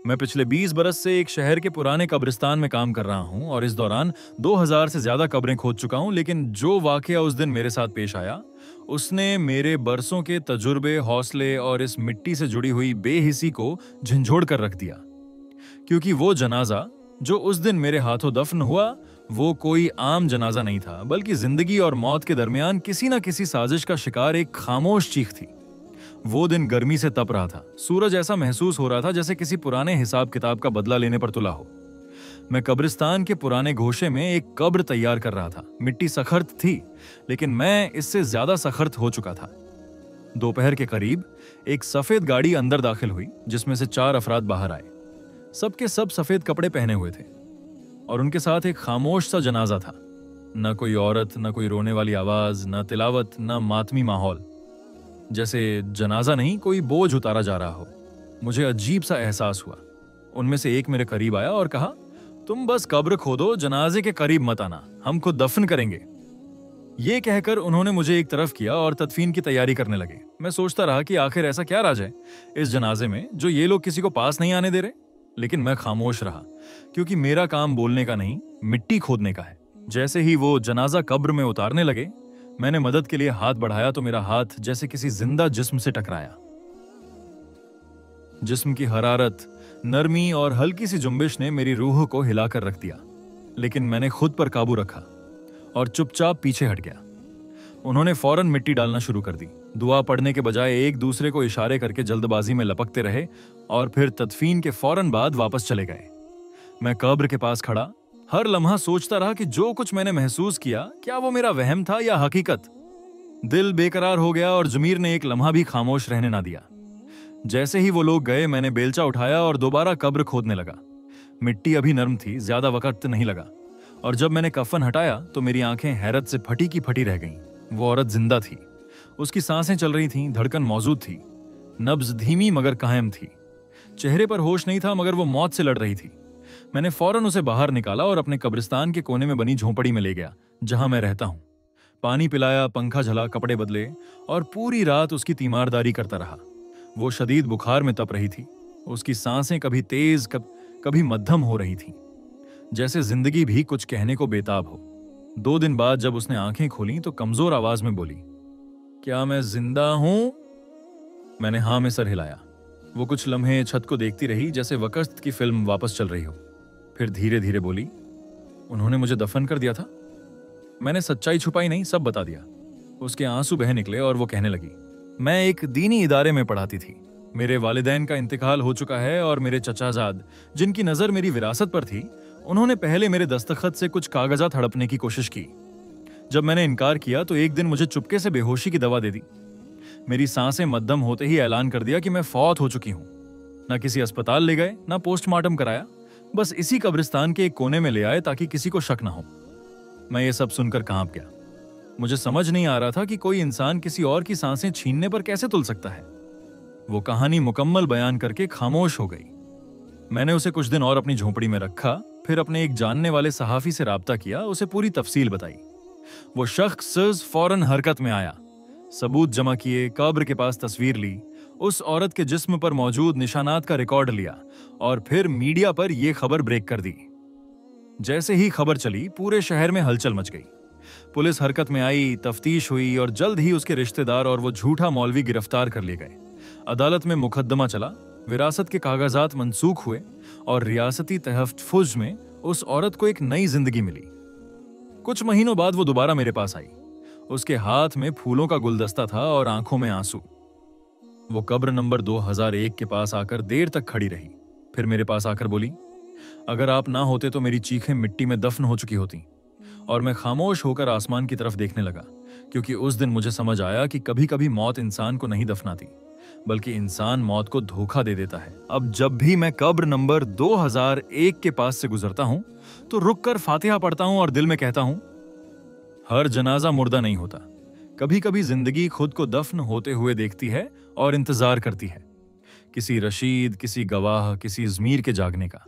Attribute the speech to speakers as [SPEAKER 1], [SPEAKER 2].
[SPEAKER 1] मैं पिछले 20 बरस से एक शहर के पुराने कब्रिस्तान में काम कर रहा हूं और इस दौरान 2000 से ज्यादा कब्रें खोद चुका हूं, लेकिन जो वाकया उस दिन मेरे साथ पेश आया, उसने मेरे बरसों के तजुर्बे, हौसले और इस मिट्टी से जुड़ी हुई बेहिसी को झंझोड़ कर रख दिया। क्योंकि वो जनाजा जो उस दिन मेरे हाथों दफन हुआ, वो कोई आम जनाजा नहीं था, बल्कि जिंदगी और मौत के दरमियान किसी न किसी साजिश का शिकार एक खामोश चीख थी। वो दिन गर्मी से तप रहा था। सूरज ऐसा महसूस हो रहा था जैसे किसी पुराने हिसाब किताब का बदला लेने पर तुला हो। मैं कब्रिस्तान के पुराने घोषे में एक कब्र तैयार कर रहा था। मिट्टी सख्त थी, लेकिन मैं इससे ज्यादा सख्त हो चुका था। दोपहर के करीब एक सफेद गाड़ी अंदर दाखिल हुई, जिसमें से 4 अफराद बाहर आए। सबके सब सफेद कपड़े पहने हुए थे और उनके साथ एक खामोश सा जनाजा था। न कोई औरत, न कोई रोने वाली आवाज, न तिलावत, न मातमी माहौल। जैसे जनाजा नहीं, कोई बोझ उतारा जा रहा हो। मुझे अजीब सा एहसास हुआ। उनमें से एक मेरे करीब आया और कहा, तुम बस कब्र खोदो, जनाजे के करीब मत आना, हम खुद दफन करेंगे। ये कहकर उन्होंने मुझे एक तरफ किया और तदफीन की तैयारी करने लगे। मैं सोचता रहा कि आखिर ऐसा क्या राज है इस जनाजे में जो ये लोग किसी को पास नहीं आने दे रहे। लेकिन मैं खामोश रहा, क्योंकि मेरा काम बोलने का नहीं, मिट्टी खोदने का है। जैसे ही वो जनाजा कब्र में उतारने लगे, मैंने मदद के लिए हाथ बढ़ाया तो मेरा हाथ जैसे किसी जिंदा जिस्म से टकराया। जिस्म की हरारत, नरमी और हल्की सी जुम्बिश ने मेरी रूह को हिलाकर रख दिया, लेकिन मैंने खुद पर काबू रखा और चुपचाप पीछे हट गया। उन्होंने फौरन मिट्टी डालना शुरू कर दी। दुआ पढ़ने के बजाय एक दूसरे को इशारे करके जल्दबाजी में लपकते रहे और फिर तदफीन के फौरन बाद वापस चले गए। मैं कब्र के पास खड़ा हर लम्हा सोचता रहा कि जो कुछ मैंने महसूस किया, क्या वो मेरा वहम था या हकीकत। दिल बेकरार हो गया और जमीर ने एक लम्हा भी खामोश रहने ना दिया। जैसे ही वो लोग गए, मैंने बेलचा उठाया और दोबारा कब्र खोदने लगा। मिट्टी अभी नर्म थी, ज्यादा वक्त नहीं लगा, और जब मैंने कफन हटाया तो मेरी आंखें हैरत से फटी की फटी रह गईं। वो औरत जिंदा थी। उसकी सांसें चल रही थीं, धड़कन मौजूद थी, नब्ज धीमी मगर कायम थी। चेहरे पर होश नहीं था, मगर वो मौत से लड़ रही थी। मैंने फौरन उसे बाहर निकाला और अपने कब्रिस्तान के कोने में बनी झोंपड़ी में ले गया, जहां मैं रहता हूं। पानी पिलाया, पंखा झला, कपड़े बदले और पूरी रात उसकी तीमारदारी करता रहा। वो शदीद बुखार में तप रही थी। उसकी सांसें कभी तेज, कभी मध्यम हो रही थीं, जैसे जिंदगी भी कुछ कहने को बेताब हो। 2 दिन बाद जब उसने आंखें खोली तो कमजोर आवाज में बोली, क्या मैं जिंदा हूं? मैंने हाँ में सर हिलाया। वो कुछ लम्हे छत को देखती रही, जैसे वक़्त की फिल्म वापस चल रही हो। फिर धीरे धीरे बोली, उन्होंने मुझे दफन कर दिया था। मैंने सच्चाई छुपाई नहीं, सब बता दिया। उसके आंसू बह निकले और वो कहने लगी, मैं एक दीनी इदारे में पढ़ाती थी। मेरे वालिदैन का इंतकाल हो चुका है और मेरे चचाजाद, जिनकी नजर मेरी विरासत पर थी, उन्होंने पहले मेरे दस्तखत से कुछ कागजात हड़पने की कोशिश की। जब मैंने इनकार किया तो एक दिन मुझे चुपके से बेहोशी की दवा दे दी। मेरी सांसें मध्यम होते ही ऐलान कर दिया कि मैं फौत हो चुकी हूं। ना किसी अस्पताल ले गए, ना पोस्टमार्टम कराया, बस इसी कब्रिस्तान के एक कोने में ले आए ताकि किसी को शक ना हो। मैं ये सब सुनकर कांप गया। मुझे समझ नहीं आ रहा था कि कोई इंसान किसी और की सांसें छीनने पर कैसे तुल सकता है। वो कहानी मुकम्मल बयान करके खामोश हो गई। मैंने उसे कुछ दिन और अपनी झोंपड़ी में रखा, फिर अपने एक जानने वाले सहाफी से राब्ता किया, उसे पूरी तफसील बताई। वो शख्स फौरन हरकत में आया, सबूत जमा किए, कब्र के पास तस्वीर ली, उस औरत के जिस्म पर मौजूद निशानात का रिकॉर्ड लिया और फिर मीडिया पर यह खबर ब्रेक कर दी। जैसे ही खबर चली, पूरे शहर में हलचल मच गई। पुलिस हरकत में आई, तफ्तीश हुई और जल्द ही उसके रिश्तेदार और वो झूठा मौलवी गिरफ्तार कर लिए गए। अदालत में मुकदमा चला, विरासत के कागजात मंसूख हुए और रियासती तहफ्फुज में उस औरत को एक नई जिंदगी मिली। कुछ महीनों बाद वो दोबारा मेरे पास आई। उसके हाथ में फूलों का गुलदस्ता था और आंखों में आंसू। वो कब्र नंबर 2001 के पास आकर देर तक खड़ी रही। फिर मेरे पास आकर बोली, अगर आप ना होते तो मेरी चीखें मिट्टी में दफन हो चुकी होती। और मैं खामोश होकर आसमान की तरफ देखने लगा, क्योंकि उस दिन मुझे समझ आया कि कभी कभी मौत इंसान को नहीं दफनाती, बल्कि इंसान मौत को धोखा दे देता है। अब जब भी मैं कब्र नंबर 2001 के पास से गुजरता हूं तो रुककर फातिहा पढ़ता हूं और दिल में कहता हूं, हर जनाजा मुर्दा नहीं होता। कभी कभी जिंदगी खुद को दफन होते हुए देखती है और इंतजार करती है, किसी रशीद, किसी गवाह, किसी ज़मीर के जागने का।